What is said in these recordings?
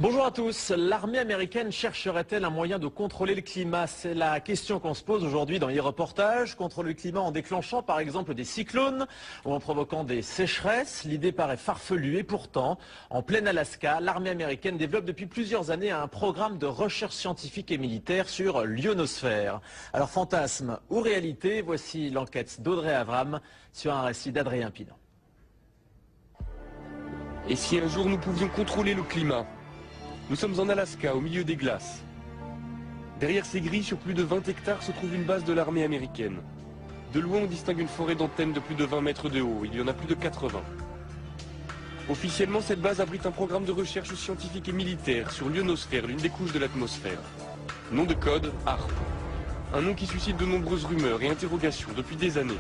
Bonjour à tous. L'armée américaine chercherait-elle un moyen de contrôler le climat? C'est la question qu'on se pose aujourd'hui dans les reportages. Contrôler le climat en déclenchant par exemple des cyclones ou en provoquant des sécheresses. L'idée paraît farfelue et pourtant, en plein Alaska, l'armée américaine développe depuis plusieurs années un programme de recherche scientifique et militaire sur l'ionosphère. Alors fantasme ou réalité, voici l'enquête d'Audrey Avram sur un récit d'Adrien Pinon. Et si un jour nous pouvions contrôler le climat? Nous sommes en Alaska, au milieu des glaces. Derrière ces grilles, sur plus de 20 hectares, se trouve une base de l'armée américaine. De loin, on distingue une forêt d'antennes de plus de 20 mètres de haut. Il y en a plus de 80. Officiellement, cette base abrite un programme de recherche scientifique et militaire sur l'ionosphère, l'une des couches de l'atmosphère. Nom de code, HAARP. Un nom qui suscite de nombreuses rumeurs et interrogations depuis des années.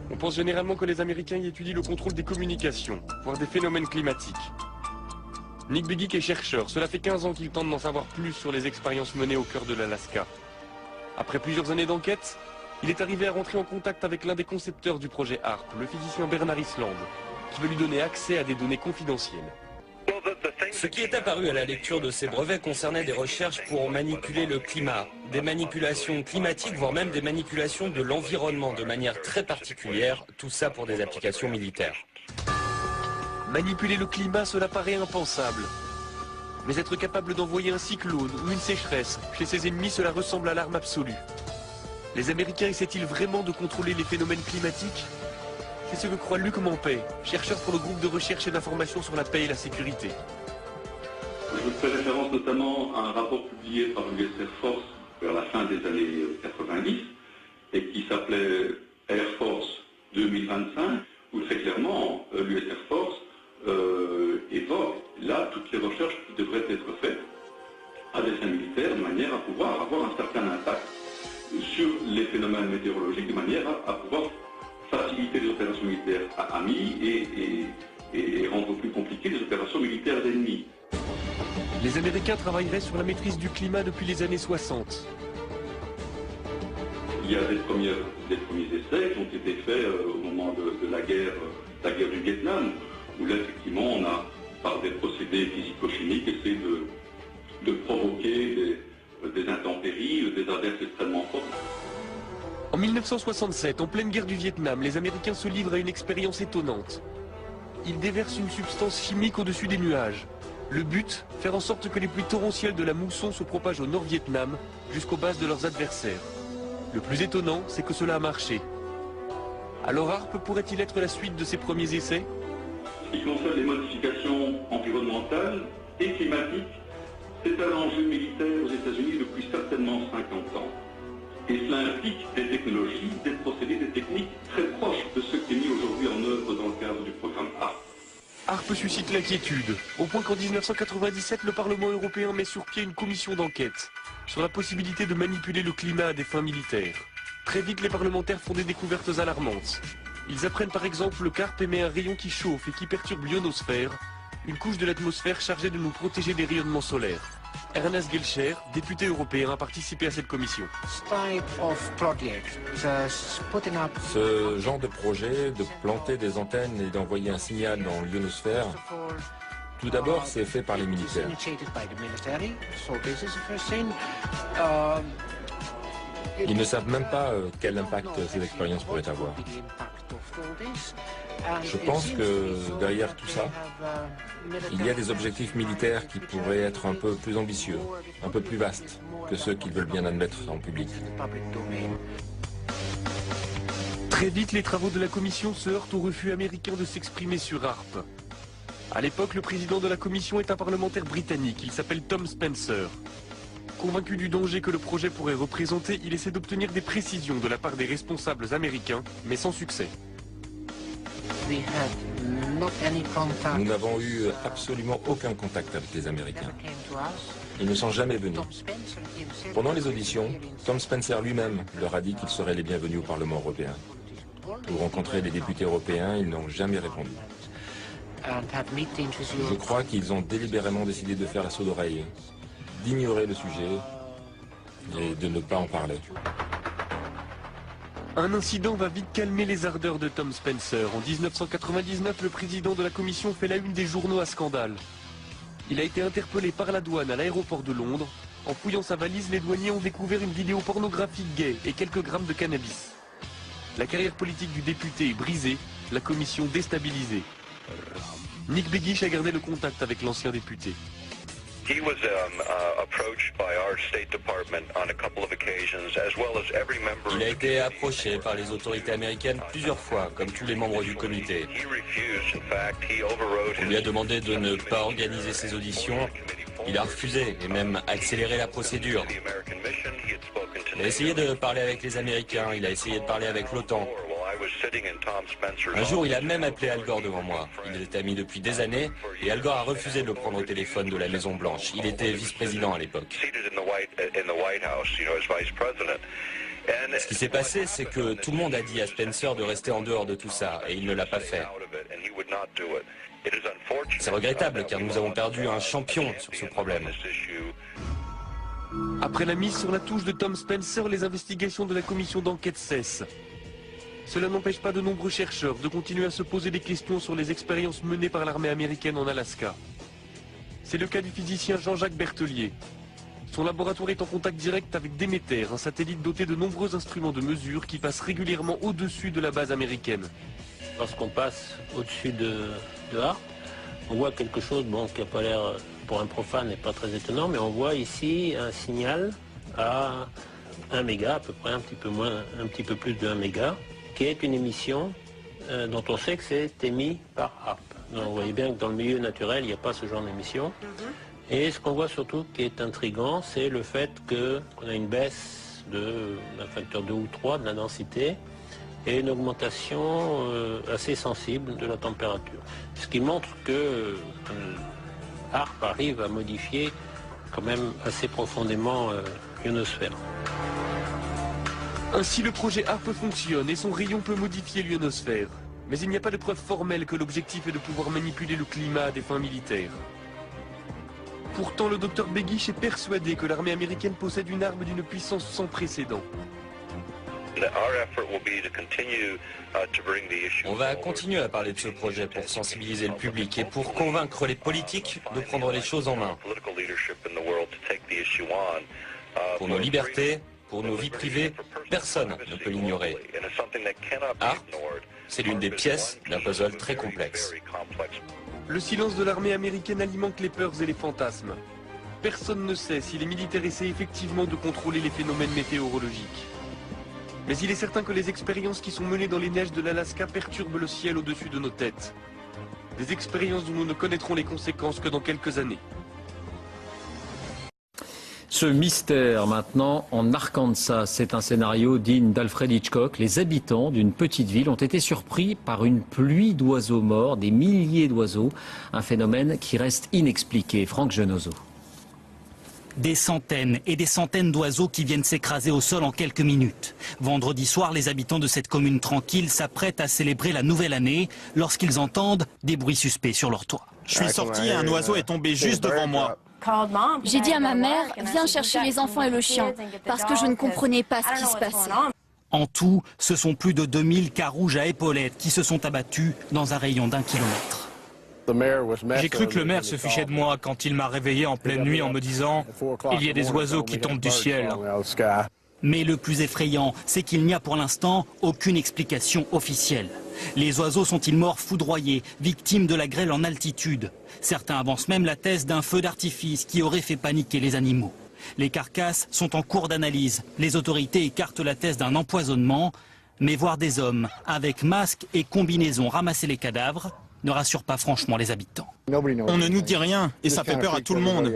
On pense généralement que les Américains y étudient le contrôle des communications, voire des phénomènes climatiques. Nick Begich est chercheur. Cela fait 15 ans qu'il tente d'en savoir plus sur les expériences menées au cœur de l'Alaska. Après plusieurs années d'enquête, il est arrivé à rentrer en contact avec l'un des concepteurs du projet HAARP, le physicien Bernard Island, qui veut lui donner accès à des données confidentielles. Ce qui est apparu à la lecture de ces brevets concernait des recherches pour manipuler le climat, des manipulations climatiques, voire même des manipulations de l'environnement de manière très particulière, tout ça pour des applications militaires. Manipuler le climat, cela paraît impensable. Mais être capable d'envoyer un cyclone ou une sécheresse chez ses ennemis, cela ressemble à l'arme absolue. Les Américains essaient-ils vraiment de contrôler les phénomènes climatiques? C'est ce que croit Luc Mampey, chercheur pour le groupe de recherche et d'information sur la paix et la sécurité. Je fais référence notamment à un rapport publié par l'US Air Force vers la fin des années 90 et qui s'appelait Air Force 2025, où très clairement l'US Air Force évoque là toutes les recherches qui devraient être faites à des fins militaires de manière à pouvoir avoir un certain impact sur les phénomènes météorologiques, de manière à pouvoir faciliter les opérations militaires amis et rendre plus compliquées les opérations militaires d'ennemis. Les Américains travailleraient sur la maîtrise du climat depuis les années 60. Il y a des premiers essais qui ont été faits au moment de la guerre du Vietnam, où là, effectivement, on a, par des procédés physico-chimiques, essayé de provoquer des intempéries, des averses extrêmement fortes. En 1967, en pleine guerre du Vietnam, les Américains se livrent à une expérience étonnante. Ils déversent une substance chimique au-dessus des nuages. Le but, faire en sorte que les pluies torrentielles de la mousson se propagent au Nord-Vietnam jusqu'aux bases de leurs adversaires. Le plus étonnant, c'est que cela a marché. Alors HAARP pourrait-il être la suite de ces premiers essais? Ce qui concerne les modifications environnementales et climatiques, c'est un enjeu militaire aux États-Unis depuis certainement 50 ans. Et cela implique des technologies, des procédés, des techniques très proches de ce qui est mis aujourd'hui en œuvre dans le cadre du programme HAARP. HAARP suscite l'inquiétude, au point qu'en 1997, le Parlement européen met sur pied une commission d'enquête sur la possibilité de manipuler le climat à des fins militaires. Très vite, les parlementaires font des découvertes alarmantes. Ils apprennent par exemple le HAARP émet un rayon qui chauffe et qui perturbe l'ionosphère, une couche de l'atmosphère chargée de nous protéger des rayonnements solaires. Ernest Gelscher, député européen, a participé à cette commission. Ce genre de projet, de planter des antennes et d'envoyer un signal dans l'ionosphère, tout d'abord c'est fait par les militaires. Ils ne savent même pas quel impact ces expériences pourraient avoir. Je pense que derrière tout ça, il y a des objectifs militaires qui pourraient être un peu plus ambitieux, un peu plus vastes que ceux qu'ils veulent bien admettre en public. Très vite, les travaux de la commission se heurtent au refus américain de s'exprimer sur HAARP. À l'époque, le président de la commission est un parlementaire britannique, il s'appelle Tom Spencer. Convaincu du danger que le projet pourrait représenter, il essaie d'obtenir des précisions de la part des responsables américains, mais sans succès. Nous n'avons eu absolument aucun contact avec les Américains. Ils ne sont jamais venus. Pendant les auditions, Tom Spencer lui-même leur a dit qu'ils seraient les bienvenus au Parlement européen. Pour rencontrer les députés européens, ils n'ont jamais répondu. Je crois qu'ils ont délibérément décidé de faire la sourde oreille, d'ignorer le sujet et de ne pas en parler. Un incident va vite calmer les ardeurs de Tom Spencer. En 1999, le président de la commission fait la une des journaux à scandale. Il a été interpellé par la douane à l'aéroport de Londres. En fouillant sa valise, les douaniers ont découvert une vidéo pornographique gay et quelques grammes de cannabis. La carrière politique du député est brisée, la commission déstabilisée. Nick Begich a gardé le contact avec l'ancien député. Il a été approché par les autorités américaines plusieurs fois, comme tous les membres du comité. On lui a demandé de ne pas organiser ses auditions. Il a refusé et même accéléré la procédure. Il a essayé de parler avec les Américains, il a essayé de parler avec l'OTAN. Un jour, il a même appelé Al Gore devant moi. Ils étaient amis depuis des années et Al Gore a refusé de le prendre au téléphone de la Maison Blanche. Il était vice-président à l'époque. Ce qui s'est passé, c'est que tout le monde a dit à Spencer de rester en dehors de tout ça et il ne l'a pas fait. C'est regrettable car nous avons perdu un champion sur ce problème. Après la mise sur la touche de Tom Spencer, les investigations de la commission d'enquête cessent. Cela n'empêche pas de nombreux chercheurs de continuer à se poser des questions sur les expériences menées par l'armée américaine en Alaska. C'est le cas du physicien Jean-Jacques Berthelier. Son laboratoire est en contact direct avec Demeter, un satellite doté de nombreux instruments de mesure qui passe régulièrement au-dessus de la base américaine. Lorsqu'on passe au-dessus de Harp, on voit quelque chose qui n'a pas l'air, pour un profane, n'est pas très étonnant, mais on voit ici un signal à 1 méga, à peu près un petit peu plus de 1 méga, qui est une émission dont on sait que c'est émis par Harp. Donc vous voyez bien que dans le milieu naturel, il n'y a pas ce genre d'émission. Et ce qu'on voit surtout qui est intriguant, c'est le fait qu'on a une baisse d'un facteur 2 ou 3 de la densité et une augmentation assez sensible de la température. Ce qui montre que Harp arrive à modifier quand même assez profondément l'ionosphère. Ainsi, le projet HARP fonctionne et son rayon peut modifier l'ionosphère. Mais il n'y a pas de preuve formelle que l'objectif est de pouvoir manipuler le climat à des fins militaires. Pourtant, le docteur Begich est persuadé que l'armée américaine possède une arme d'une puissance sans précédent. On va continuer à parler de ce projet pour sensibiliser le public et pour convaincre les politiques de prendre les choses en main. Pour nos libertés, pour nos vies privées, personne ne peut l'ignorer. HARP, c'est l'une des pièces d'un puzzle très complexe. Le silence de l'armée américaine alimente les peurs et les fantasmes. Personne ne sait si les militaires essaient effectivement de contrôler les phénomènes météorologiques. Mais il est certain que les expériences qui sont menées dans les neiges de l'Alaska perturbent le ciel au-dessus de nos têtes. Des expériences dont nous ne connaîtrons les conséquences que dans quelques années. Ce mystère maintenant en Arkansas, c'est un scénario digne d'Alfred Hitchcock. Les habitants d'une petite ville ont été surpris par une pluie d'oiseaux morts, des milliers d'oiseaux, un phénomène qui reste inexpliqué. Franck Genozo. Des centaines et des centaines d'oiseaux qui viennent s'écraser au sol en quelques minutes. Vendredi soir, les habitants de cette commune tranquille s'apprêtent à célébrer la nouvelle année lorsqu'ils entendent des bruits suspects sur leur toit. Je suis sorti et un oiseau est tombé juste devant moi. J'ai dit à ma mère, viens chercher les enfants et le chien, parce que je ne comprenais pas ce qui se passait. En tout, ce sont plus de 2000 carouges à épaulettes qui se sont abattus dans un rayon d'1 kilomètre. J'ai cru que le maire se fichait de moi quand il m'a réveillé en pleine nuit en me disant « Il y a des oiseaux qui tombent du ciel ». Mais le plus effrayant, c'est qu'il n'y a pour l'instant aucune explication officielle. Les oiseaux sont-ils morts foudroyés, victimes de la grêle en altitude? Certains avancent même la thèse d'un feu d'artifice qui aurait fait paniquer les animaux. Les carcasses sont en cours d'analyse. Les autorités écartent la thèse d'un empoisonnement. Mais voir des hommes avec masques et combinaisons ramasser les cadavres ne rassure pas franchement les habitants. On ne nous dit rien et ça fait peur à tout le monde.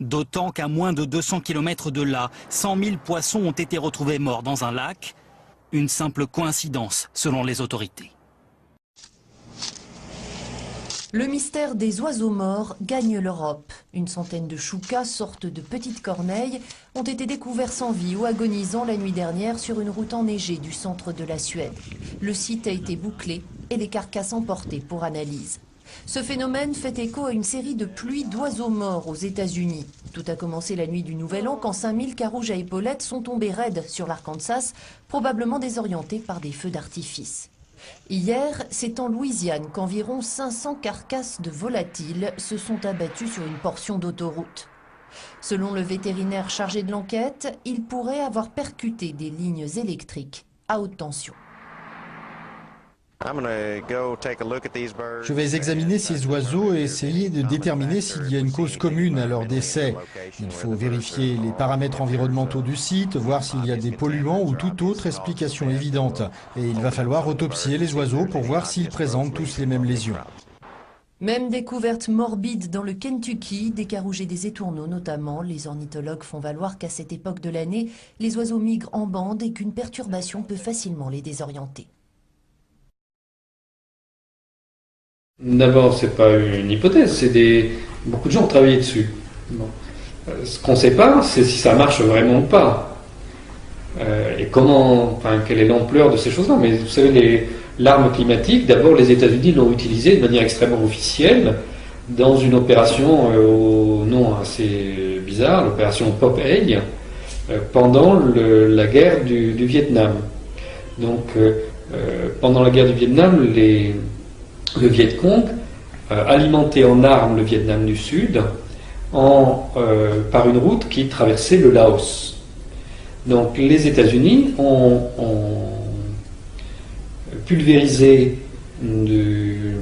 D'autant qu'à moins de 200 km de là, 100 000 poissons ont été retrouvés morts dans un lac. Une simple coïncidence, selon les autorités. Le mystère des oiseaux morts gagne l'Europe. Une centaine de choucas, sortes de petites corneilles, ont été découverts sans vie ou agonisant la nuit dernière sur une route enneigée du centre de la Suède. Le site a été bouclé et les carcasses emportées pour analyse. Ce phénomène fait écho à une série de pluies d'oiseaux morts aux États-Unis. Tout a commencé la nuit du Nouvel An quand 5000 carouges à épaulettes sont tombés raides sur l'Arkansas, probablement désorientés par des feux d'artifice. Hier, c'est en Louisiane qu'environ 500 carcasses de volatiles se sont abattues sur une portion d'autoroute. Selon le vétérinaire chargé de l'enquête, il pourrait avoir percuté des lignes électriques à haute tension. Je vais examiner ces oiseaux et essayer de déterminer s'il y a une cause commune à leur décès. Il faut vérifier les paramètres environnementaux du site, voir s'il y a des polluants ou toute autre explication évidente. Et il va falloir autopsier les oiseaux pour voir s'ils présentent tous les mêmes lésions. Même découverte morbide dans le Kentucky, des carouges et des étourneaux notamment. Les ornithologues font valoir qu'à cette époque de l'année, les oiseaux migrent en bande et qu'une perturbation peut facilement les désorienter. D'abord, c'est pas une hypothèse, beaucoup de gens ont travaillé dessus. Bon. Ce qu'on ne sait pas, c'est si ça marche vraiment ou pas. Et quelle est l'ampleur de ces choses-là. Mais vous savez, l'arme climatique, d'abord les États-Unis l'ont utilisée de manière extrêmement officielle dans une opération au nom assez bizarre, l'opération Popeye, pendant la guerre du Vietnam. Donc, pendant la guerre du Vietnam, le Viet Cong alimentait en armes le Vietnam du Sud par une route qui traversait le Laos. Donc les États-Unis ont pulvérisé du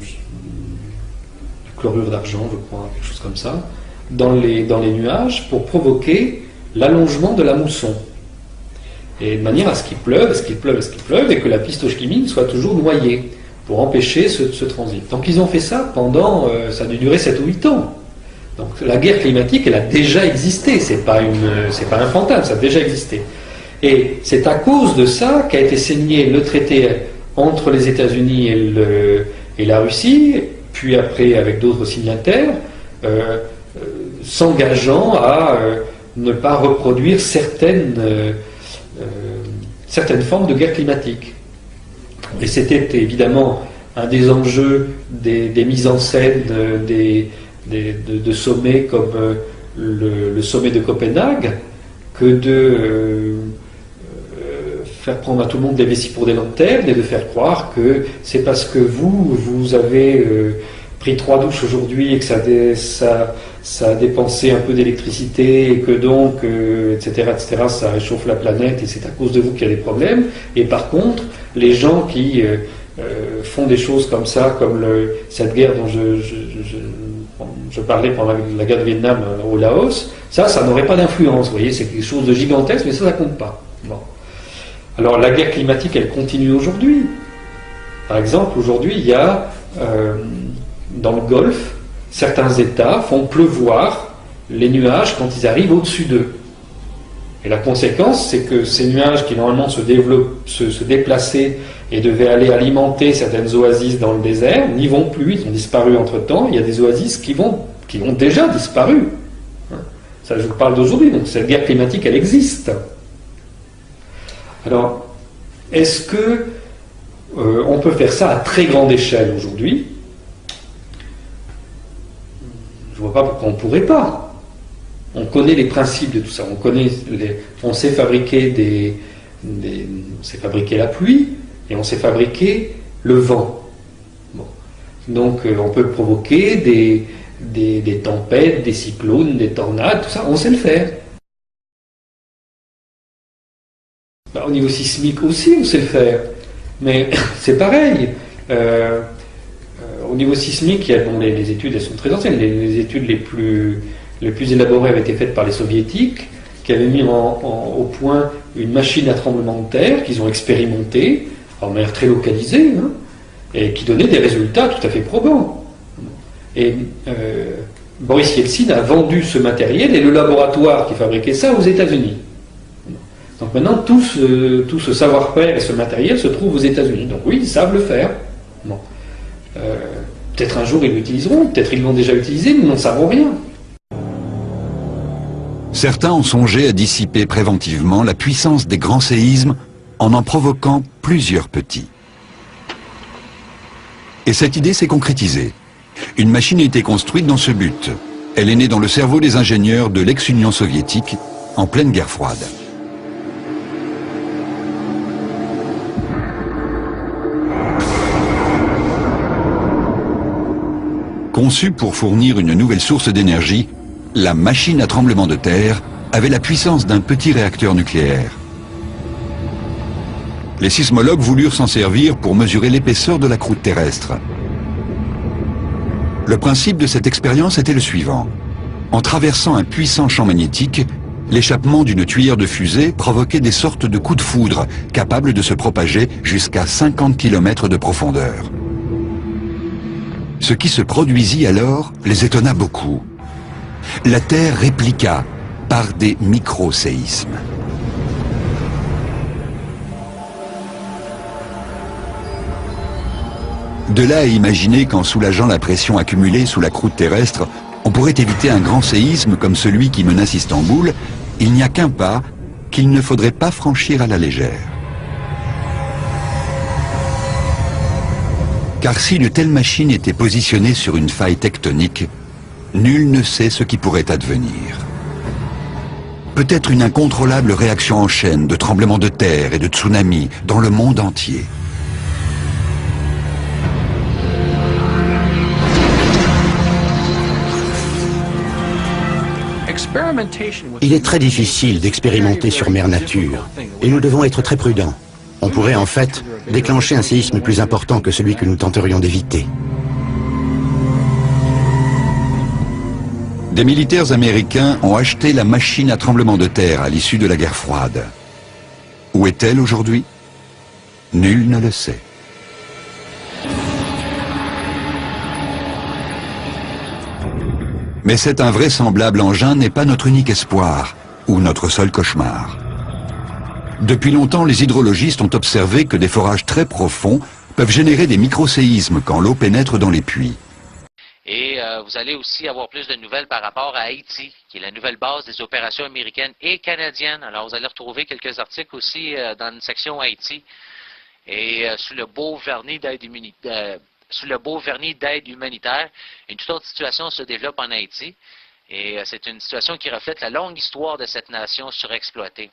chlorure d'argent, je crois, quelque chose comme ça, dans les nuages pour provoquer l'allongement de la mousson. Et de manière à ce qu'il pleuve, et que la piste Ho Chi Minh soit toujours noyée, pour empêcher ce transit. Donc ils ont fait ça pendant, ça a dû durer 7 ou 8 ans. Donc la guerre climatique, elle a déjà existé, c'est pas un fantasme, ça a déjà existé. Et c'est à cause de ça qu'a été signé le traité entre les États-Unis et la Russie, puis après avec d'autres signataires, s'engageant à ne pas reproduire certaines formes de guerre climatique. Et c'était évidemment un des enjeux des mises en scène de sommets comme le sommet de Copenhague, que de faire prendre à tout le monde des vessies pour des lanternes et de faire croire que c'est parce que vous avez pris 3 douches aujourd'hui et que ça a dépensé un peu d'électricité et que donc, etc., ça réchauffe la planète et c'est à cause de vous qu'il y a des problèmes. Et par contre, les gens qui font des choses comme ça, comme cette guerre dont je parlais pendant la guerre du Vietnam au Laos, ça n'aurait pas d'influence. Vous voyez, c'est quelque chose de gigantesque, mais ça compte pas. Bon. Alors la guerre climatique, elle continue aujourd'hui. Par exemple, aujourd'hui, il y a dans le Golfe, certains États font pleuvoir les nuages quand ils arrivent au-dessus d'eux. Et la conséquence, c'est que ces nuages qui normalement se déplaçaient et devaient aller alimenter certaines oasis dans le désert, n'y vont plus, ils ont disparu entre-temps. Il y a des oasis qui ont déjà disparu. Ça, je vous parle d'aujourd'hui, donc cette guerre climatique, elle existe. Alors, est-ce que on peut faire ça à très grande échelle aujourd'hui? Je ne vois pas pourquoi on ne pourrait pas. On connaît les principes de tout ça. On sait fabriquer on sait fabriquer la pluie et on sait fabriquer le vent. Bon. Donc on peut provoquer des tempêtes, des cyclones, des tornades, tout ça, on sait le faire. Au niveau sismique aussi, on sait le faire. Mais c'est pareil. Au niveau sismique, les études, elles sont très anciennes. Les études les plus élaborées avaient été faites par les soviétiques, qui avaient mis au point une machine à tremblement de terre qu'ils ont expérimentée, en manière très localisée, et qui donnait des résultats tout à fait probants. Et Boris Yeltsin a vendu ce matériel et le laboratoire qui fabriquait ça aux États-Unis. Donc maintenant, tout ce savoir-faire et ce matériel se trouve aux États-Unis. Donc oui, ils savent le faire. Bon. Peut-être un jour ils l'utiliseront, peut-être ils l'ont déjà utilisé, nous n'en savons rien. Certains ont songé à dissiper préventivement la puissance des grands séismes en provoquant plusieurs petits. Et cette idée s'est concrétisée. Une machine a été construite dans ce but. Elle est née dans le cerveau des ingénieurs de l'ex-Union soviétique en pleine guerre froide. Conçue pour fournir une nouvelle source d'énergie, la machine à tremblement de terre avait la puissance d'un petit réacteur nucléaire. Les sismologues voulurent s'en servir pour mesurer l'épaisseur de la croûte terrestre. Le principe de cette expérience était le suivant. En traversant un puissant champ magnétique, l'échappement d'une tuyère de fusée provoquait des sortes de coups de foudre capables de se propager jusqu'à 50 km de profondeur. Ce qui se produisit alors les étonna beaucoup. La Terre répliqua par des micro-séismes. De là à imaginer qu'en soulageant la pression accumulée sous la croûte terrestre, on pourrait éviter un grand séisme comme celui qui menace Istanbul, il n'y a qu'un pas qu'il ne faudrait pas franchir à la légère. Car si de telles machines étaient positionnées sur une faille tectonique, nul ne sait ce qui pourrait advenir. Peut-être une incontrôlable réaction en chaîne de tremblements de terre et de tsunamis dans le monde entier. Il est très difficile d'expérimenter sur mère nature, et nous devons être très prudents. On pourrait en fait déclencher un séisme plus important que celui que nous tenterions d'éviter. Des militaires américains ont acheté la machine à tremblement de terre à l'issue de la guerre froide. Où est-elle aujourd'hui? Nul ne le sait. Mais cet invraisemblable engin n'est pas notre unique espoir, ou notre seul cauchemar. Depuis longtemps, les hydrologistes ont observé que des forages très profonds peuvent générer des microséismes quand l'eau pénètre dans les puits. Et vous allez aussi avoir plus de nouvelles par rapport à Haïti, qui est la nouvelle base des opérations américaines et canadiennes. Alors vous allez retrouver quelques articles aussi dans une section Haïti. Et sous le beau vernis d'aide humanitaire, une toute autre situation se développe en Haïti. Et c'est une situation qui reflète la longue histoire de cette nation surexploitée.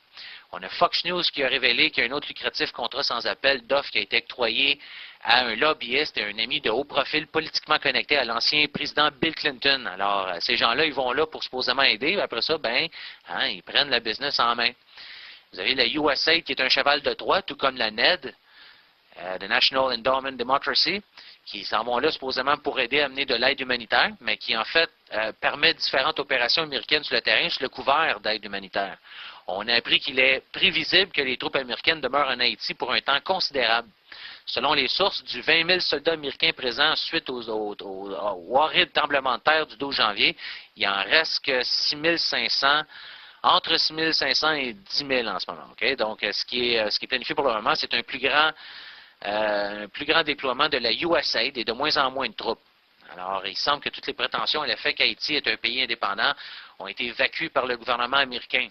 On a Fox News qui a révélé qu'il y a un autre lucratif contrat sans appel d'offres qui a été octroyé à un lobbyiste et un ami de haut profil politiquement connecté à l'ancien président Bill Clinton. Alors, ces gens-là, ils vont là pour supposément aider. Après ça, ils prennent la business en main. Vous avez la USAID qui est un cheval de Troie, tout comme la NED, the National Endowment Democracy, qui s'en vont là supposément pour aider à amener de l'aide humanitaire, mais qui en fait permet différentes opérations américaines sur le terrain sous le couvert d'aide humanitaire. On a appris qu'il est prévisible que les troupes américaines demeurent en Haïti pour un temps considérable. Selon les sources, du 20 000 soldats américains présents suite au horrible tremblement de terre du 12 janvier, il en reste que 6 500, entre 6 500 et 10 000 en ce moment. Okay? Donc, ce qui est planifié pour le moment, c'est un plus grand déploiement de la USAID et de moins en moins de troupes. Alors, il semble que toutes les prétentions à l'effet qu'Haïti est un pays indépendant ont été vaincues par le gouvernement américain.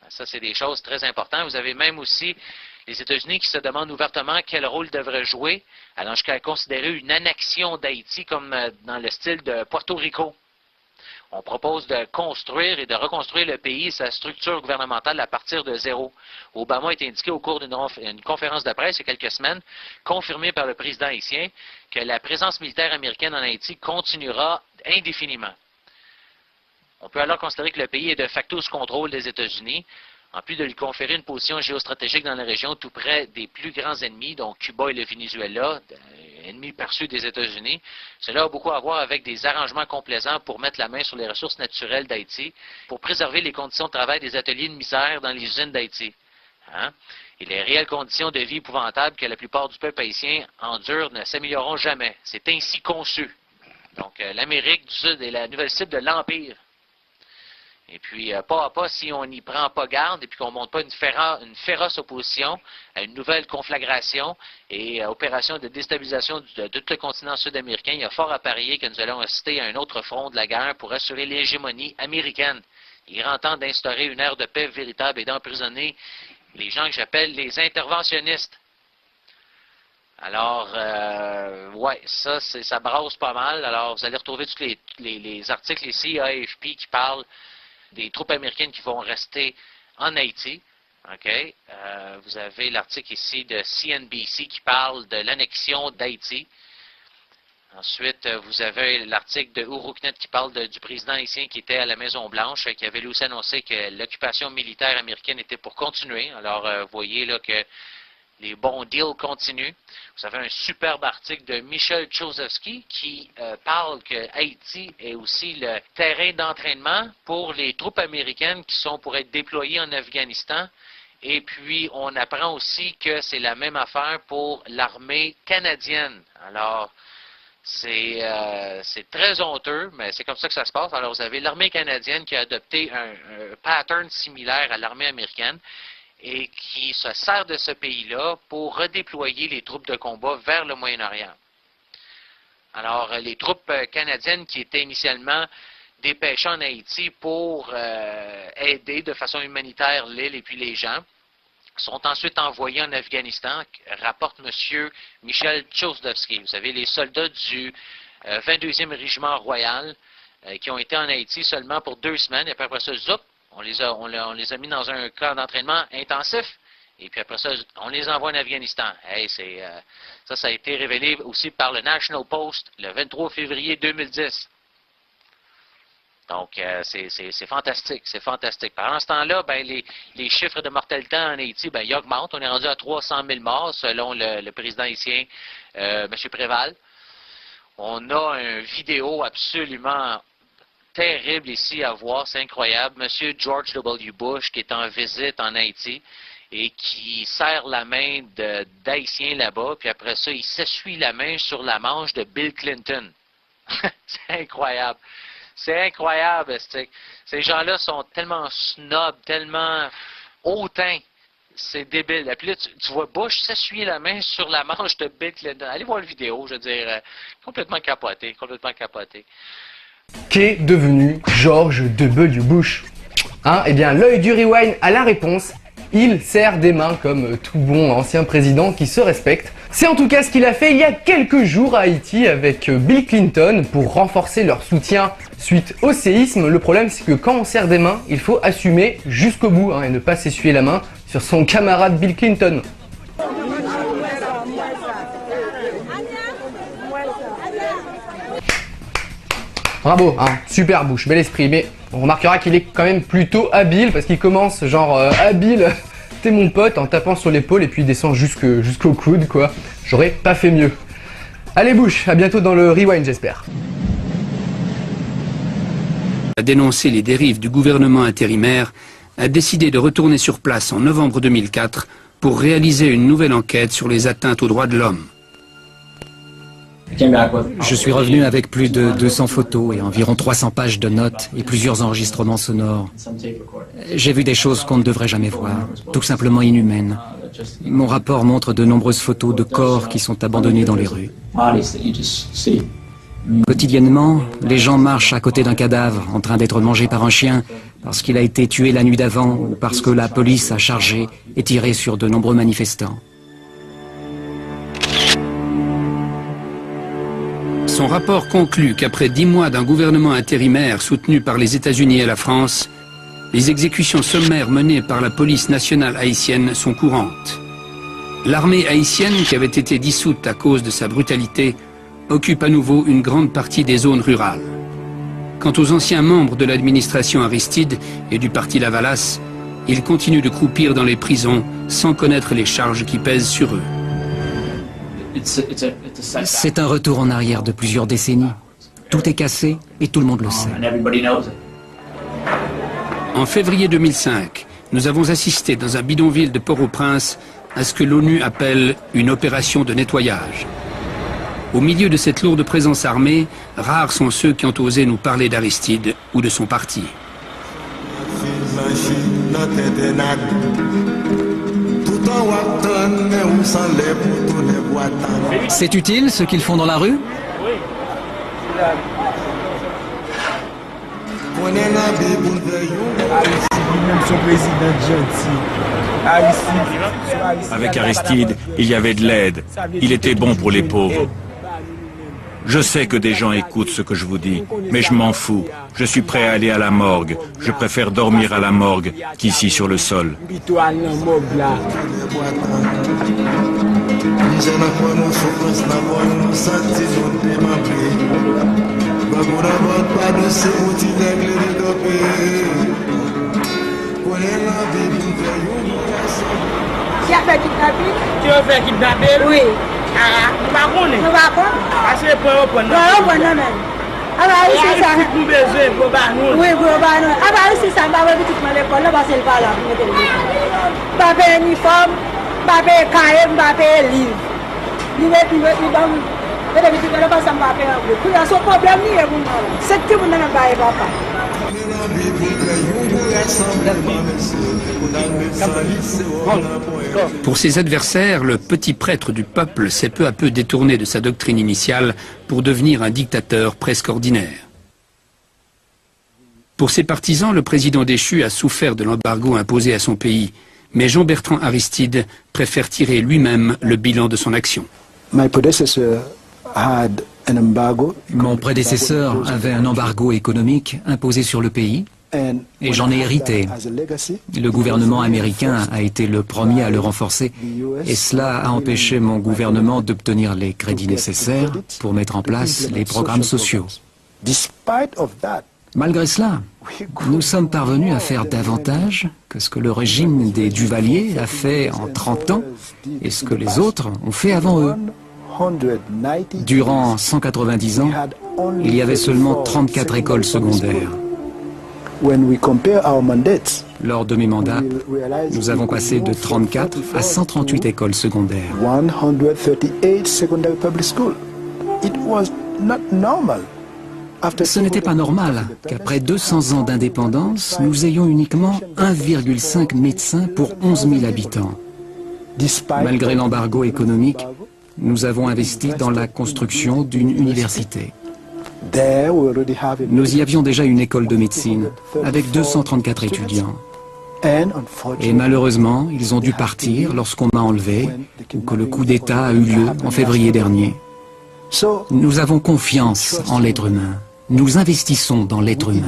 Ça, c'est des choses très importantes. Vous avez même aussi les États-Unis qui se demandent ouvertement quel rôle ils devraient jouer, allant jusqu'à considérer une annexion d'Haïti comme dans le style de Porto Rico. On propose de construire et de reconstruire le pays et sa structure gouvernementale à partir de zéro. Obama a été indiqué au cours d'une conférence de presse il y a quelques semaines, confirmée par le président haïtien, que la présence militaire américaine en Haïti continuera indéfiniment. On peut alors considérer que le pays est de facto sous contrôle des États-Unis, en plus de lui conférer une position géostratégique dans la région tout près des plus grands ennemis, donc Cuba et le Venezuela, ennemis perçus des États-Unis. Cela a beaucoup à voir avec des arrangements complaisants pour mettre la main sur les ressources naturelles d'Haïti, pour préserver les conditions de travail des ateliers de misère dans les usines d'Haïti. Et les réelles conditions de vie épouvantables que la plupart du peuple haïtien endure ne s'amélioreront jamais. C'est ainsi conçu. Donc l'Amérique du Sud est la nouvelle cible de l'Empire. Et puis, pas à pas, si on n'y prend pas garde et puis qu'on ne monte pas une féroce opposition à une nouvelle conflagration et opération de déstabilisation de tout le continent sud-américain, il y a fort à parier que nous allons assister à un autre front de la guerre pour assurer l'hégémonie américaine. Il est grand temps d'instaurer une ère de paix véritable et d'emprisonner les gens que j'appelle les interventionnistes. Alors, ça brasse pas mal. Alors, vous allez retrouver tous les articles ici, AFP, qui parlent des troupes américaines qui vont rester en Haïti. Okay? Vous avez l'article ici de CNBC qui parle de l'annexion d'Haïti. Ensuite, vous avez l'article de Uruknet qui parle du président haïtien qui était à la Maison-Blanche, qui avait lui aussi annoncé que l'occupation militaire américaine était pour continuer. Alors, vous voyez là que les bons deals continuent. Vous avez un superbe article de Michel Chosovsky qui parle que Haïti est aussi le terrain d'entraînement pour les troupes américaines qui sont pour être déployées en Afghanistan. Et puis, on apprend aussi que c'est la même affaire pour l'armée canadienne. Alors, c'est très honteux, mais c'est comme ça que ça se passe. Alors, vous avez l'armée canadienne qui a adopté un pattern similaire à l'armée américaine et qui se sert de ce pays-là pour redéployer les troupes de combat vers le Moyen-Orient. Alors, les troupes canadiennes qui étaient initialement dépêchées en Haïti pour aider de façon humanitaire l'île et puis les gens, sont ensuite envoyés en Afghanistan, rapporte M. Michel Chosovsky. Vous savez, les soldats du 22e régiment royal qui ont été en Haïti seulement pour 2 semaines, et puis après ça, zoup, on les a mis dans un camp d'entraînement intensif, et puis après ça, on les envoie en Afghanistan. Hey, ça a été révélé aussi par le National Post le 23 février 2010. Donc, c'est fantastique, c'est fantastique. Pendant ce temps-là, ben, les chiffres de mortalité en Haïti, ben, ils augmentent. On est rendu à 300 000 morts, selon le président haïtien, M. Préval. On a une vidéo absolument terrible ici à voir, c'est incroyable. M. George W. Bush, qui est en visite en Haïti et qui serre la main d'Haïtiens là-bas, puis après ça, il s'essuie la main sur la manche de Bill Clinton. C'est incroyable. C'est incroyable. Ces gens-là sont tellement snobs, tellement hautains. C'est débile. Et puis là, tu vois Bush s'essuyer la main sur la manche de Bill Clinton. Allez voir la vidéo, je veux dire, complètement capoté, complètement capoté. Qu'est devenu George W. Bush? Eh bien, l'œil du rewind a la réponse. Il serre des mains comme tout bon ancien président qui se respecte. C'est en tout cas ce qu'il a fait il y a quelques jours à Haïti avec Bill Clinton pour renforcer leur soutien suite au séisme. Le problème, c'est que quand on serre des mains, il faut assumer jusqu'au bout et ne pas s'essuyer la main sur son camarade Bill Clinton. Bravo, super Bush, bel esprit, mais on remarquera qu'il est quand même plutôt habile parce qu'il commence genre habile, t'es mon pote, en tapant sur l'épaule et puis il descend jusqu'au coude quoi. J'aurais pas fait mieux. Allez Bush, à bientôt dans le rewind j'espère. A dénoncé les dérives du gouvernement intérimaire, a décidé de retourner sur place en novembre 2004 pour réaliser une nouvelle enquête sur les atteintes aux droits de l'homme. Je suis revenu avec plus de 200 photos et environ 300 pages de notes et plusieurs enregistrements sonores. J'ai vu des choses qu'on ne devrait jamais voir, tout simplement inhumaines. Mon rapport montre de nombreuses photos de corps qui sont abandonnés dans les rues. Quotidiennement, les gens marchent à côté d'un cadavre en train d'être mangé par un chien parce qu'il a été tué la nuit d'avant ou parce que la police a chargé et tiré sur de nombreux manifestants. Son rapport conclut qu'après 10 mois d'un gouvernement intérimaire soutenu par les États-Unis et la France, les exécutions sommaires menées par la police nationale haïtienne sont courantes. L'armée haïtienne, qui avait été dissoute à cause de sa brutalité, occupe à nouveau une grande partie des zones rurales. Quant aux anciens membres de l'administration Aristide et du parti Lavalas, ils continuent de croupir dans les prisons sans connaître les charges qui pèsent sur eux. C'est un retour en arrière de plusieurs décennies. Tout est cassé et tout le monde le sait. En février 2005, nous avons assisté dans un bidonville de Port-au-Prince à ce que l'ONU appelle une opération de nettoyage. Au milieu de cette lourde présence armée, rares sont ceux qui ont osé nous parler d'Aristide ou de son parti. C'est utile ce qu'ils font dans la rue? Avec Aristide, il y avait de l'aide. Il était bon pour les pauvres. Je sais que des gens écoutent ce que je vous dis, mais je m'en fous. Je suis prêt à aller à la morgue. Je préfère dormir à la morgue qu'ici sur le sol. Tu as fait kidnapper? Tu as fait kidnapper? Oui. Ah, nous ne connaissons pas. Nous ne connaissons pas. Parce que pour nous, nous même. Ah bah oui, c'est ça. Nous besoin pour nous. Oui, pour nous. Ah bah oui, c'est ça. Bah oui, tout le monde l'école, là, parce qu'il va là. Pas payer uniforme, pas payer cahier, pas payer livre. Il Pour ses adversaires, le petit prêtre du peuple s'est peu à peu détourné de sa doctrine initiale pour devenir un dictateur presque ordinaire. Pour ses partisans, le président déchu a souffert de l'embargo imposé à son pays, mais Jean-Bertrand Aristide préfère tirer lui-même le bilan de son action. Mon prédécesseur avait un embargo économique imposé sur le pays et j'en ai hérité. Le gouvernement américain a été le premier à le renforcer et cela a empêché mon gouvernement d'obtenir les crédits nécessaires pour mettre en place les programmes sociaux. Malgré cela, nous sommes parvenus à faire davantage que ce que le régime des Duvalier a fait en 30 ans et ce que les autres ont fait avant eux. Durant 190 ans, il y avait seulement 34 écoles secondaires. Lors de mes mandats, nous avons passé de 34 à 138 écoles secondaires. Ce n'était pas normal qu'après 200 ans d'indépendance, nous ayons uniquement 1,5 médecin pour 11 000 habitants. Malgré l'embargo économique, nous avons investi dans la construction d'une université. Nous y avions déjà une école de médecine avec 234 étudiants. Et malheureusement, ils ont dû partir lorsqu'on m'a enlevé ou que le coup d'État a eu lieu en février dernier. Nous avons confiance en l'être humain. Nous investissons dans l'être humain.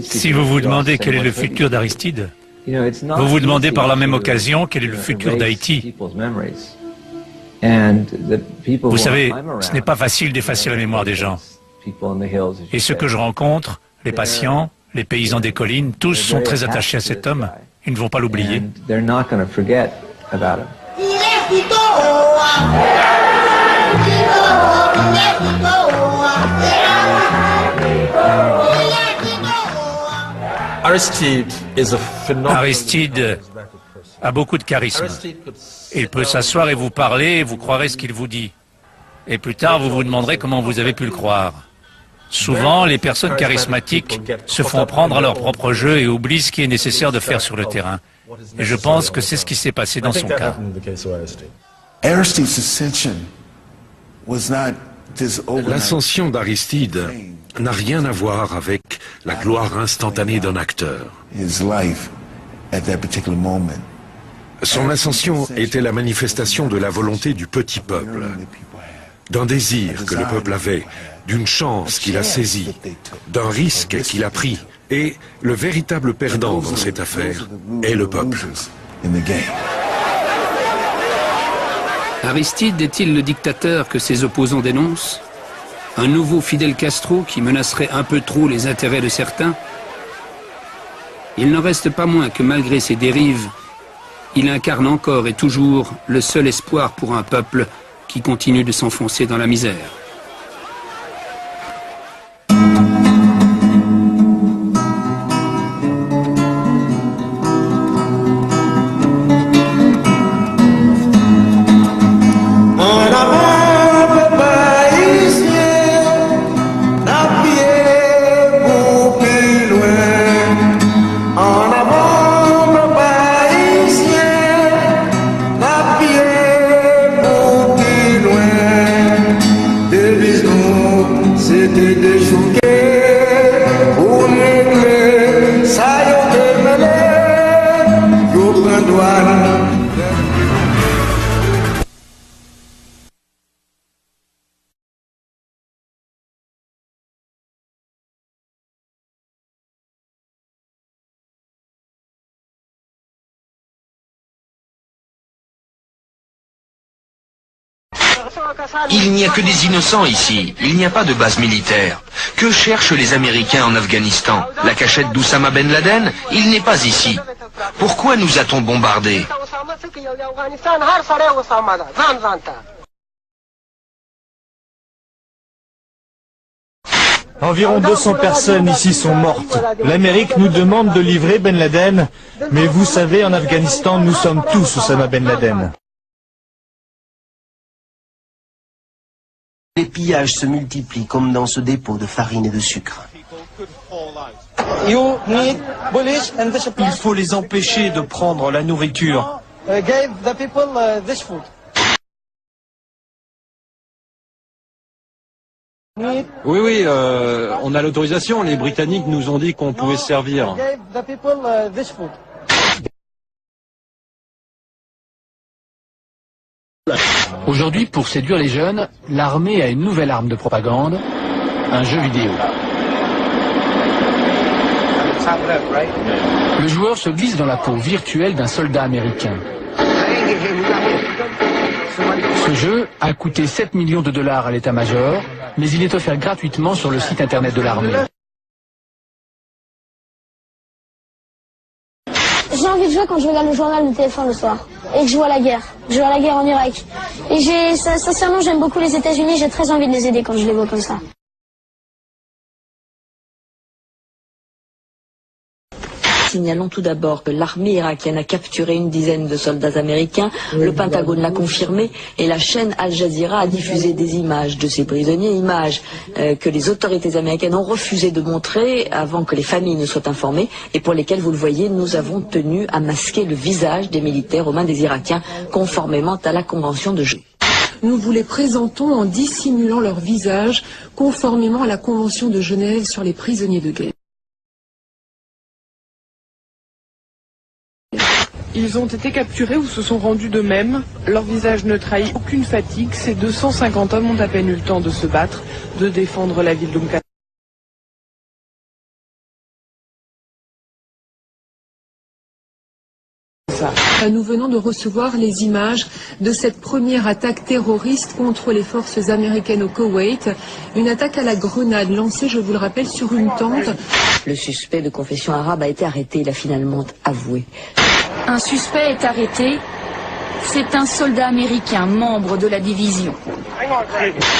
Si vous vous demandez quel est le futur d'Aristide, vous vous demandez par la même occasion quel est le futur d'Haïti. Vous savez, ce n'est pas facile d'effacer la mémoire des gens. Et ceux que je rencontre, les patients, les paysans des collines, tous sont très attachés à cet homme. Ils ne vont pas l'oublier. Aristide a beaucoup de charisme. Il peut s'asseoir et vous parler et vous croirez ce qu'il vous dit. Et plus tard, vous vous demanderez comment vous avez pu le croire. Souvent, les personnes charismatiques se font prendre à leur propre jeu et oublient ce qui est nécessaire de faire sur le terrain. Et je pense que c'est ce qui s'est passé dans son cas. L'ascension d'Aristide n'a rien à voir avec la gloire instantanée d'un acteur. Son ascension était la manifestation de la volonté du petit peuple, d'un désir que le peuple avait, d'une chance qu'il a saisie, d'un risque qu'il a pris. Et le véritable perdant dans cette affaire est le peuple. Aristide est-il le dictateur que ses opposants dénoncent? Un nouveau Fidel Castro qui menacerait un peu trop les intérêts de certains? Il n'en reste pas moins que malgré ses dérives, il incarne encore et toujours le seul espoir pour un peuple qui continue de s'enfoncer dans la misère. Il n'y a que des innocents ici, il n'y a pas de base militaire. Que cherchent les Américains en Afghanistan? La cachette d'Oussama Ben Laden? Il n'est pas ici. Pourquoi nous a-t-on bombardés? Environ 200 personnes ici sont mortes. L'Amérique nous demande de livrer Ben Laden, mais vous savez, en Afghanistan, nous sommes tous Oussama Ben Laden. Les pillages se multiplient comme dans ce dépôt de farine et de sucre. Il faut les empêcher de prendre la nourriture. Oui, on a l'autorisation. Les Britanniques nous ont dit qu'on pouvait se servir. Aujourd'hui, pour séduire les jeunes, l'armée a une nouvelle arme de propagande, un jeu vidéo. Le joueur se glisse dans la peau virtuelle d'un soldat américain. Ce jeu a coûté 7 millions de dollars à l'état-major, mais il est offert gratuitement sur le site internet de l'armée. J'ai envie de jouer quand je regarde le journal de TF1 le soir et que je vois la guerre. Je vois la guerre en Irak. Et sincèrement, j'aime beaucoup les États-Unis, j'ai très envie de les aider quand je les vois comme ça. Signalons tout d'abord que l'armée irakienne a capturé une dizaine de soldats américains, le Pentagone l'a confirmé et la chaîne Al Jazeera a diffusé des images de ces prisonniers, images que les autorités américaines ont refusé de montrer avant que les familles ne soient informées et pour lesquelles, vous le voyez, nous avons tenu à masquer le visage des militaires aux mains des Irakiens conformément à la Convention de Genève. Nous vous les présentons en dissimulant leur visage conformément à la Convention de Genève sur les prisonniers de guerre. Ils ont été capturés ou se sont rendus d'eux-mêmes. Leur visage ne trahit aucune fatigue. Ces 250 hommes ont à peine eu le temps de se battre, de défendre la ville d'Umka. Nous venons de recevoir les images de cette première attaque terroriste contre les forces américaines au Koweït. Une attaque à la grenade lancée, je vous le rappelle, sur une tente. Le suspect de confession arabe a été arrêté. Il a finalement avoué. Un suspect est arrêté. C'est un soldat américain, membre de la division.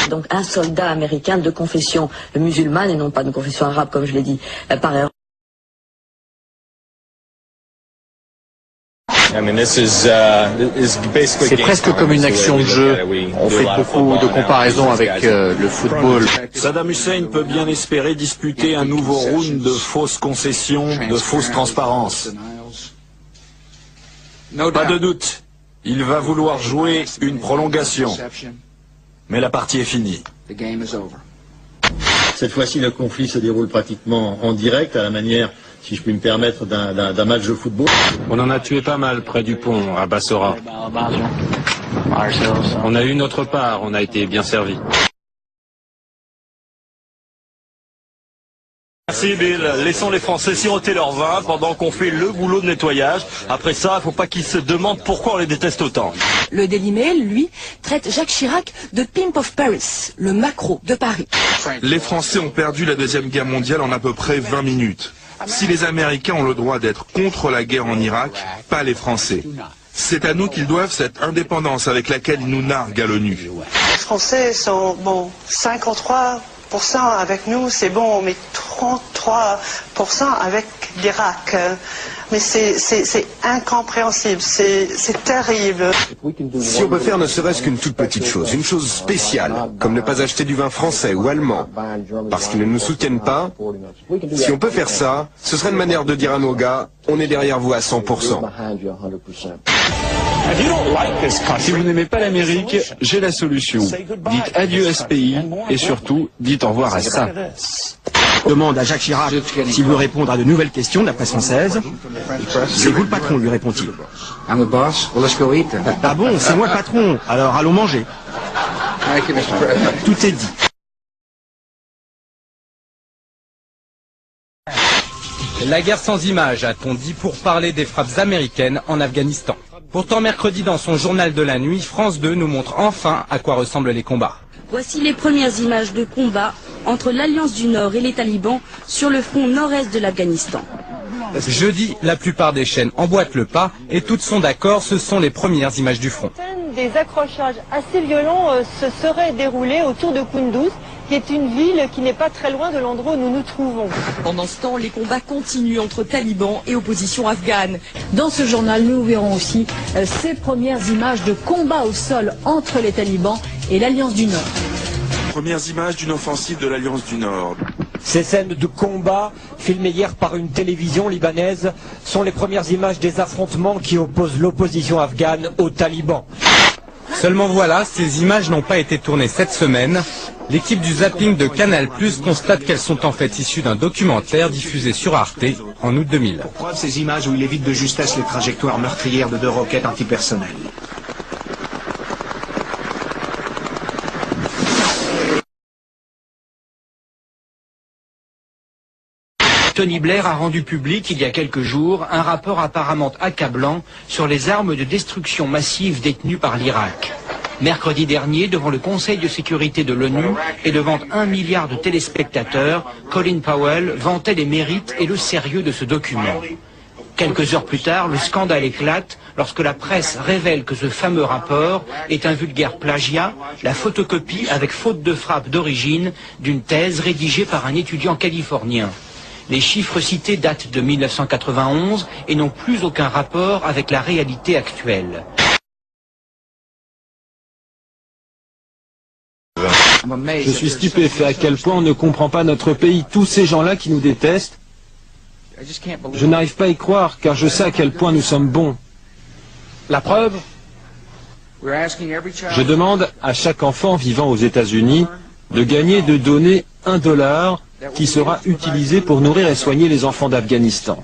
Donc un soldat américain de confession musulmane et non pas de confession arabe, comme je l'ai dit par erreur. C'est presque comme une action de jeu. On fait beaucoup de comparaisons avec le football. Saddam Hussein peut bien espérer disputer un nouveau round de fausses concessions, de fausses transparences. Pas de doute, il va vouloir jouer une prolongation. Mais la partie est finie. Cette fois-ci, le conflit se déroule pratiquement en direct, à la manière, si je puis me permettre, d'un match de football. On en a tué pas mal près du pont, à Bassora. On a eu notre part, on a été bien servis. Merci Bill. Laissons les Français siroter leur vin pendant qu'on fait le boulot de nettoyage. Après ça, il ne faut pas qu'ils se demandent pourquoi on les déteste autant. Le Daily Mail, lui, traite Jacques Chirac de Pimp of Paris, le maquereau de Paris. Les Français ont perdu la Deuxième Guerre mondiale en à peu près 20 minutes. Si les Américains ont le droit d'être contre la guerre en Irak, pas les Français. C'est à nous qu'ils doivent cette indépendance avec laquelle ils nous narguent à l'ONU. Les Français sont, 53% avec nous, c'est bon, mais 33% avec l'Irak. Mais c'est incompréhensible, c'est terrible. Si on peut faire ne serait-ce qu'une toute petite chose, une chose spéciale, comme ne pas acheter du vin français ou allemand, parce qu'ils ne nous soutiennent pas, si on peut faire ça, ce serait une manière de dire à nos gars, on est derrière vous à 100%. Si vous n'aimez pas l'Amérique, j'ai la solution. Dites adieu à ce pays et surtout, dites au revoir à ça. Demande à Jacques Chirac s'il veut répondre à de nouvelles questions de la presse française. C'est vous le patron, lui répond-il. I'm the boss. Well, let's go eat then. Ah bon, c'est moi le patron, alors allons manger. Tout est dit. La guerre sans images, a-t-on dit, pour parler des frappes américaines en Afghanistan. Pourtant, mercredi, dans son journal de la nuit, France 2 nous montre enfin à quoi ressemblent les combats. Voici les premières images de combat entre l'Alliance du Nord et les talibans sur le front nord-est de l'Afghanistan. Jeudi, la plupart des chaînes emboîtent le pas et toutes sont d'accord, ce sont les premières images du front. Des accrochages assez violents se seraient déroulés autour de Kunduz, qui est une ville qui n'est pas très loin de l'endroit où nous nous trouvons. Pendant ce temps, les combats continuent entre talibans et opposition afghane. Dans ce journal, nous verrons aussi ces premières images de combat au sol entre les talibans et l'Alliance du Nord. Premières images d'une offensive de l'Alliance du Nord. Ces scènes de combat, filmées hier par une télévision libanaise, sont les premières images des affrontements qui opposent l'opposition afghane aux talibans. Seulement voilà, ces images n'ont pas été tournées cette semaine. L'équipe du zapping de Canal+ constate qu'elles sont en fait issues d'un documentaire diffusé sur Arte en août 2000. Pour preuve, ces images où il évite de justesse les trajectoires meurtrières de 2 roquettes antipersonnelles. Tony Blair a rendu public il y a quelques jours un rapport apparemment accablant sur les armes de destruction massive détenues par l'Irak. Mercredi dernier, devant le Conseil de sécurité de l'ONU et devant 1 milliard de téléspectateurs, Colin Powell vantait les mérites et le sérieux de ce document. Quelques heures plus tard, le scandale éclate lorsque la presse révèle que ce fameux rapport est un vulgaire plagiat, la photocopie avec faute de frappe d'origine d'une thèse rédigée par un étudiant californien. Les chiffres cités datent de 1991 et n'ont plus aucun rapport avec la réalité actuelle. Je suis stupéfait à quel point on ne comprend pas notre pays, tous ces gens-là qui nous détestent. Je n'arrive pas à y croire, car je sais à quel point nous sommes bons. La preuve ? Je demande à chaque enfant vivant aux États-Unis de gagner, de donner $1 qui sera utilisé pour nourrir et soigner les enfants d'Afghanistan.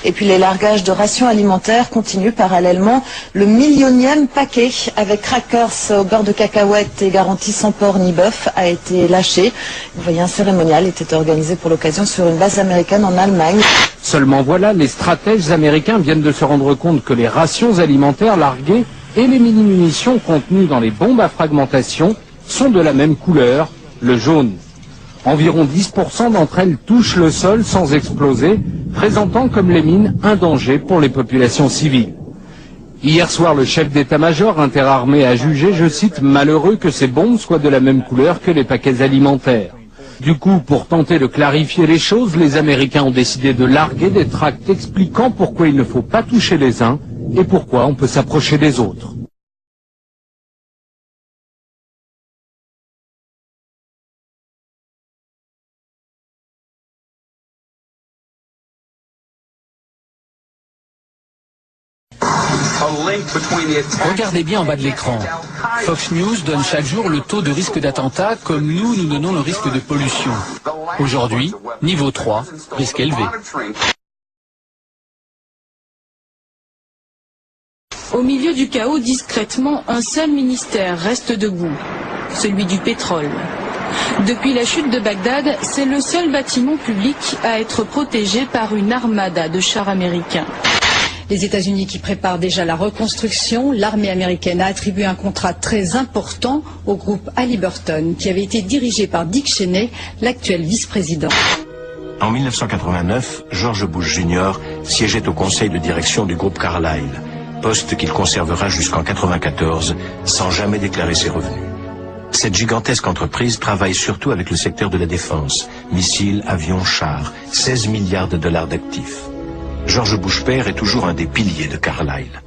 Et puis les largages de rations alimentaires continuent parallèlement. Le 1 000e paquet avec crackers au beurre de cacahuètes et garantie sans porc ni bœuf a été lâché. Vous voyez, un cérémonial était organisé pour l'occasion sur une base américaine en Allemagne. Seulement voilà, les stratèges américains viennent de se rendre compte que les rations alimentaires larguées et les mini-munitions contenues dans les bombes à fragmentation sont de la même couleur, le jaune. Environ 10% d'entre elles touchent le sol sans exploser, présentant comme les mines un danger pour les populations civiles. Hier soir, le chef d'état-major interarmé a jugé, je cite, « malheureux que ces bombes soient de la même couleur que les paquets alimentaires ». Du coup, pour tenter de clarifier les choses, les Américains ont décidé de larguer des tracts expliquant pourquoi il ne faut pas toucher les uns et pourquoi on peut s'approcher des autres. Regardez bien en bas de l'écran. Fox News donne chaque jour le taux de risque d'attentat comme nous donnons le risque de pollution. Aujourd'hui, niveau 3, risque élevé. Au milieu du chaos, discrètement, un seul ministère reste debout, celui du pétrole. Depuis la chute de Bagdad, c'est le seul bâtiment public à être protégé par une armada de chars américains. Les États-Unis qui préparent déjà la reconstruction, l'armée américaine a attribué un contrat très important au groupe Halliburton, qui avait été dirigé par Dick Cheney, l'actuel vice-président. En 1989, George Bush Jr. siégeait au conseil de direction du groupe Carlyle, poste qu'il conservera jusqu'en 1994, sans jamais déclarer ses revenus. Cette gigantesque entreprise travaille surtout avec le secteur de la défense, missiles, avions, chars, 16 milliards de dollars d'actifs. George Bush père est toujours un des piliers de Carlyle.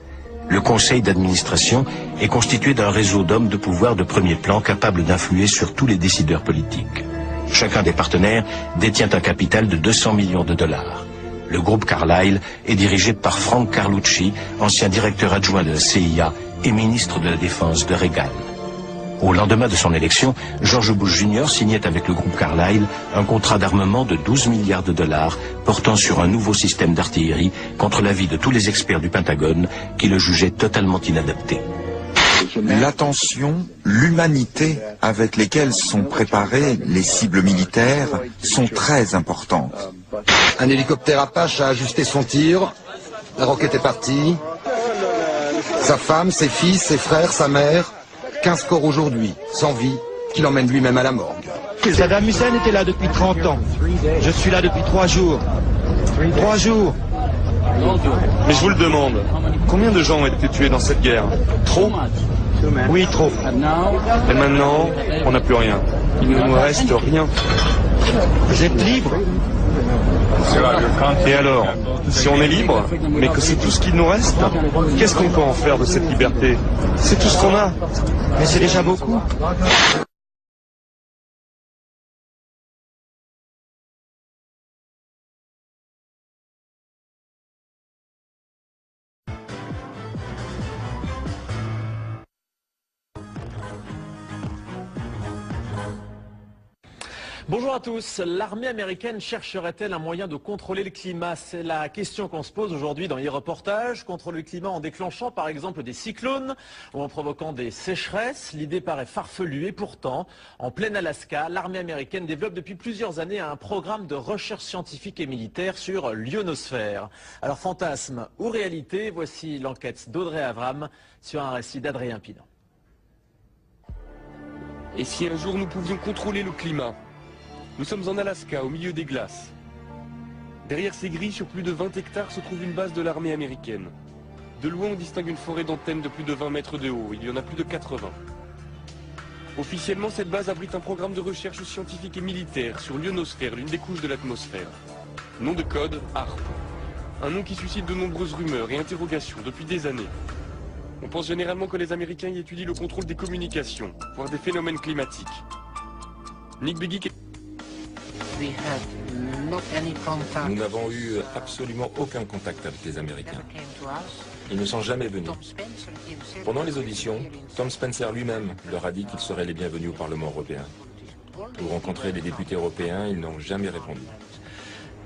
Le conseil d'administration est constitué d'un réseau d'hommes de pouvoir de premier plan capables d'influer sur tous les décideurs politiques. Chacun des partenaires détient un capital de 200 millions de dollars. Le groupe Carlyle est dirigé par Frank Carlucci, ancien directeur adjoint de la CIA et ministre de la Défense de Reagan. Au lendemain de son élection, George Bush Jr. signait avec le groupe Carlyle un contrat d'armement de 12 milliards de dollars portant sur un nouveau système d'artillerie contre l'avis de tous les experts du Pentagone qui le jugeaient totalement inadapté. L'attention, l'humanité avec lesquelles sont préparées les cibles militaires sont très importantes. Un hélicoptère Apache a ajusté son tir, la roquette est partie. Sa femme, ses fils, ses frères, sa mère, 15 corps aujourd'hui, sans vie, qu'il emmène lui-même à la morgue. Saddam Hussein était là depuis 30 ans. Je suis là depuis 3 jours. 3 jours. Mais je vous le demande, combien de gens ont été tués dans cette guerre? Trop? Oui, trop. Et maintenant, on n'a plus rien. Il ne nous reste rien. Vous êtes libre? Et alors, si on est libre, mais que c'est tout ce qu'il nous reste, qu'est-ce qu'on peut en faire de cette liberté? C'est tout ce qu'on a. Mais c'est déjà beaucoup. Bonjour à tous. L'armée américaine chercherait-elle un moyen de contrôler le climat? C'est la question qu'on se pose aujourd'hui dans les reportages. Contrôler le climat en déclenchant par exemple des cyclones ou en provoquant des sécheresses. L'idée paraît farfelue et pourtant, en plein Alaska, l'armée américaine développe depuis plusieurs années un programme de recherche scientifique et militaire sur l'ionosphère. Alors fantasme ou réalité, voici l'enquête d'Audrey Avram sur un récit d'Adrien Pinon. Et si un jour nous pouvions contrôler le climat? Nous sommes en Alaska, au milieu des glaces. Derrière ces grilles, sur plus de 20 hectares, se trouve une base de l'armée américaine. De loin, on distingue une forêt d'antennes de plus de 20 mètres de haut. Il y en a plus de 80. Officiellement, cette base abrite un programme de recherche scientifique et militaire sur l'ionosphère, l'une des couches de l'atmosphère. Nom de code, HAARP. Un nom qui suscite de nombreuses rumeurs et interrogations depuis des années. On pense généralement que les Américains y étudient le contrôle des communications, voire des phénomènes climatiques. Nick Begich. Nous n'avons eu absolument aucun contact avec les Américains. Ils ne sont jamais venus. Pendant les auditions, Tom Spencer lui-même leur a dit qu'ils seraient les bienvenus au Parlement européen. Pour rencontrer les députés européens, ils n'ont jamais répondu.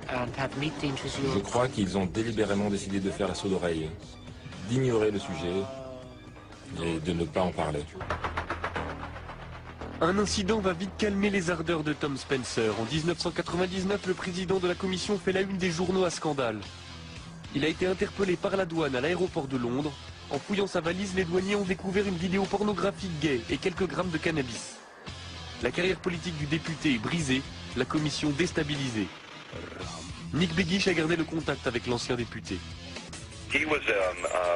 Je crois qu'ils ont délibérément décidé de faire la sourde oreille, d'ignorer le sujet et de ne pas en parler. Un incident va vite calmer les ardeurs de Tom Spencer. En 1999, le président de la commission fait la une des journaux à scandale. Il a été interpellé par la douane à l'aéroport de Londres. En fouillant sa valise, les douaniers ont découvert une vidéo pornographique gay et quelques grammes de cannabis. La carrière politique du député est brisée, la commission déstabilisée. Nick Begich a gardé le contact avec l'ancien député. He was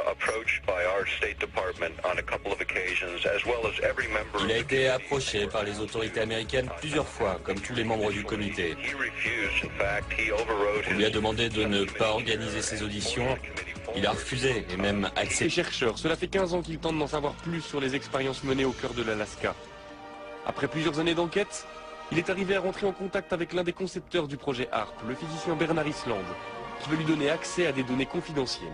approached by our State Department on a couple of occasions, as well as every member. Il a été approché par les autorités américaines plusieurs fois, comme tous les membres du comité. On lui a demandé de ne pas organiser ses auditions. Il a refusé et même accepté. Les chercheurs, cela fait 15 ans qu'ils tentent d'en savoir plus sur les expériences menées au cœur de l'Alaska. Après plusieurs années d'enquête, il est arrivé à rentrer en contact avec l'un des concepteurs du projet HAARP, le physicien Bernard Island, qui veut lui donner accès à des données confidentielles.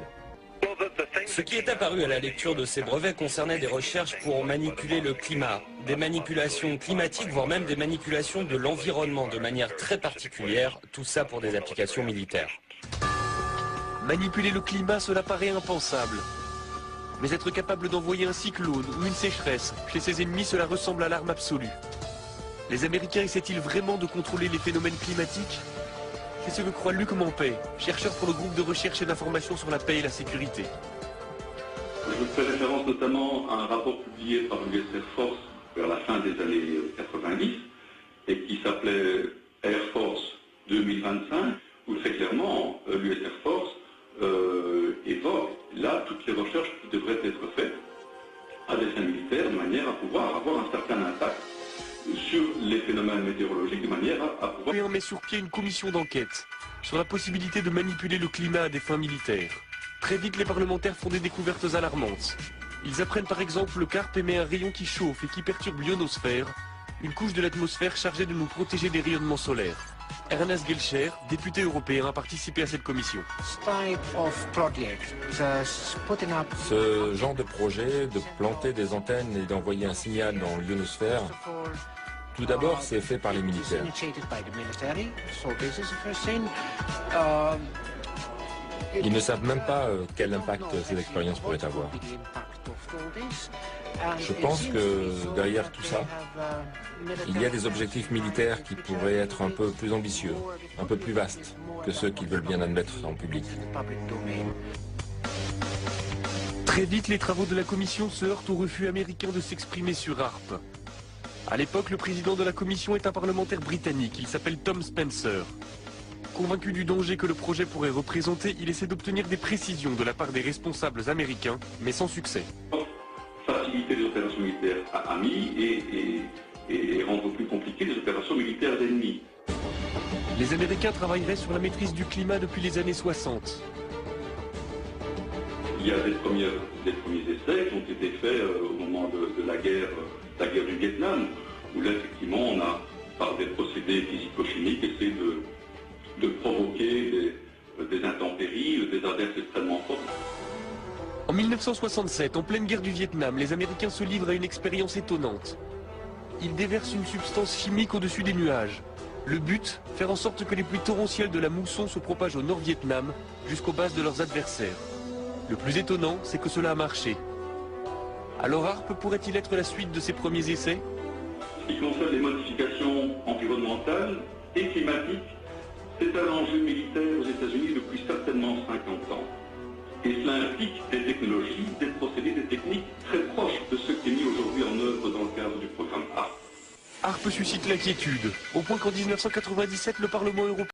Ce qui est apparu à la lecture de ces brevets concernait des recherches pour manipuler le climat, des manipulations climatiques, voire même des manipulations de l'environnement de manière très particulière, tout ça pour des applications militaires. Manipuler le climat, cela paraît impensable. Mais être capable d'envoyer un cyclone ou une sécheresse chez ses ennemis, cela ressemble à l'arme absolue. Les Américains essaient-ils vraiment de contrôler les phénomènes climatiques ? C'est ce que croit Luc Mampey, chercheur pour le groupe de recherche et d'information sur la paix et la sécurité. Je fais référence notamment à un rapport publié par l'US Air Force vers la fin des années 90 et qui s'appelait Air Force 2025, où très clairement l'US Air Force évoque là toutes les recherches qui devraient être faites à des fins militaires de manière à pouvoir avoir un certain impact sur les phénomènes météorologiques, de manière à pouvoir... On met sur pied une commission d'enquête sur la possibilité de manipuler le climat à des fins militaires. Très vite, les parlementaires font des découvertes alarmantes. Ils apprennent par exemple le HAARP émet un rayon qui chauffe et qui perturbe l'ionosphère, une couche de l'atmosphère chargée de nous protéger des rayonnements solaires. Ernest Gelscher, député européen, a participé à cette commission. Ce genre de projet, de planter des antennes et d'envoyer un signal dans l'ionosphère, tout d'abord, c'est fait par les militaires. Ils ne savent même pas quel impact ces expériences pourraient avoir. Je pense que derrière tout ça, il y a des objectifs militaires qui pourraient être un peu plus ambitieux, un peu plus vastes que ceux qu'ils veulent bien admettre en public. Très vite, les travaux de la commission se heurtent au refus américain de s'exprimer sur HAARP. À l'époque, le président de la commission est un parlementaire britannique, il s'appelle Tom Spencer. Convaincu du danger que le projet pourrait représenter, il essaie d'obtenir des précisions de la part des responsables américains, mais sans succès. Faciliter les opérations militaires amis et rendre plus compliquées les opérations militaires d'ennemis. Les Américains travailleraient sur la maîtrise du climat depuis les années 60. Il y a des premiers essais qui ont été faits au moment de la guerre du Vietnam, où là, effectivement, on a, par des procédés physico-chimiques, essayé de provoquer des intempéries, des averses extrêmement fortes. En 1967, en pleine guerre du Vietnam, les Américains se livrent à une expérience étonnante. Ils déversent une substance chimique au-dessus des nuages. Le but, faire en sorte que les pluies torrentielles de la mousson se propagent au Nord-Vietnam jusqu'aux bases de leurs adversaires. Le plus étonnant, c'est que cela a marché. Alors HAARP pourrait-il être la suite de ces premiers essais? Ce qui concerne les modifications environnementales et climatiques, c'est un enjeu militaire aux États-Unis depuis certainement 50 ans. Et cela implique des technologies, des procédés, des techniques très proches de ce qui est mis aujourd'hui en œuvre dans le cadre du programme HAARP. HAARP suscite l'inquiétude, au point qu'en 1997, le Parlement européen